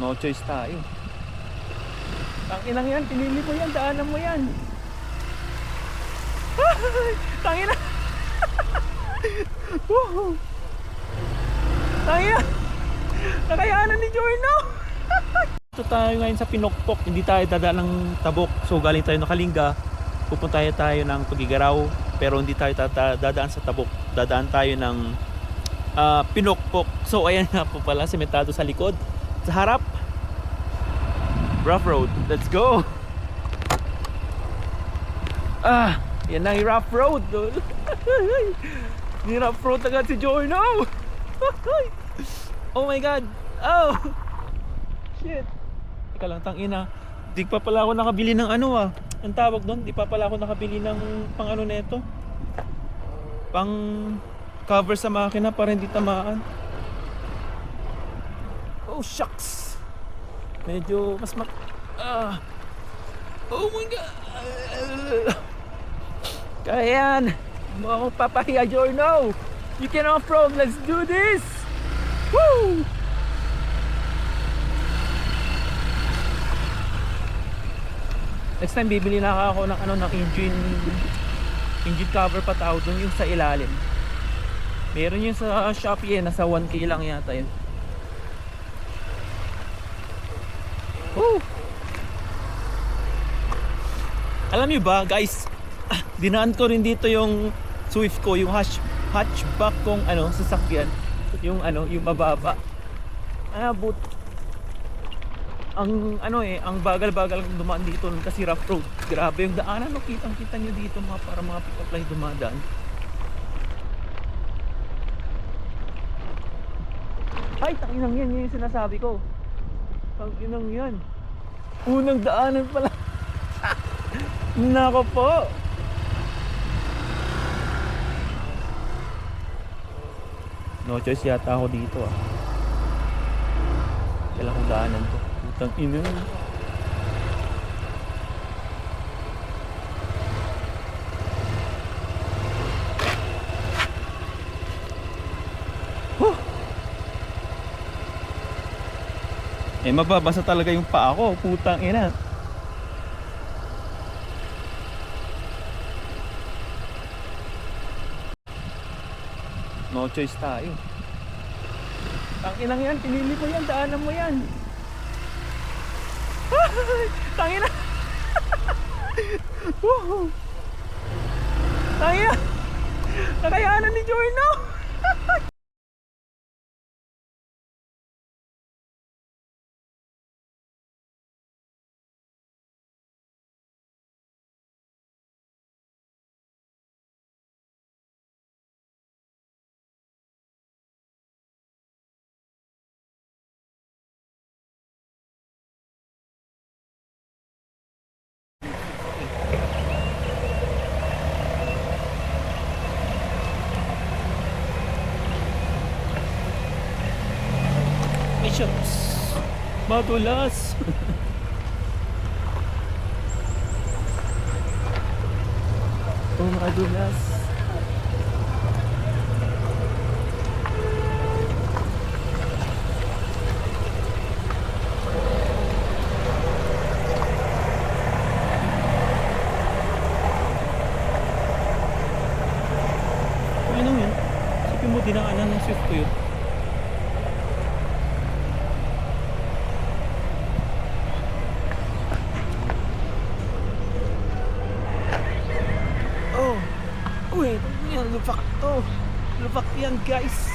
No choice tayo. Tanginang yan, pinili mo yan, daanan mo yan. Tangina. Woohoo. Tangina. Nakayanan ni Jorno. Ito tayo ngayon sa Pinokpok. Hindi tayo dadaan ng Tabok. So galing tayo ng Kalinga, pupunta tayo ng Tugigaraw. Pero hindi tayo dadaan sa Tabok. Dadaan tayo ng Pinokpok. So ayan nga po pala, sementado sa likod. Sa harap, rough road. Let's go. Yan na yung rough road. Yung rough road agad si Jorno. Oh my god. Oh shit. Teka lang, tangina. Di pa pala ako nakabili ng ano ang tawag doon. Di pa pala ako nakabili ng pang ano neto, pang cover sa makina para hindi tamaan. Oh shucks. Medyo mas oh my god. Kaya yan. Hindi mo ako papahiya, Jorno. You can off-road. Let's do this. Woo! Next time bibili na ako ng ng engine cover pa tao doon, yung sa ilalim. Meron yung sa Shopee, nasa 1K lang yata yun. Woo! Alam niyo ba guys, dinaan ko rin dito yung Swift ko, yung hatchback kong sasakyan, yung yung mababa. Ang bagal-bagal kong dumaan dito kasi rough road. Grabe yung daanan, kitang-kita nyo dito para mga pick-up line dumadaan. Ay, takinang yan, yung sinasabi ko. Takinang yan. Unang daanan pala. Nako po. No choice yata ako dito kailangan daanan to. Putang ina. Mababasa talaga yung paa ko. Putang ina. No choice tayo. Tanginang yan, pinili mo yan, daanan mo yan. Tangina. Woohoo. Tangina. Nakayanan ni Jorno. Shucks. Madulas. Oh, madulas. Ano yun? Sipin mo dinaanan ng Swift ko yun. Uy, yan, lupak to. Lupak yan guys.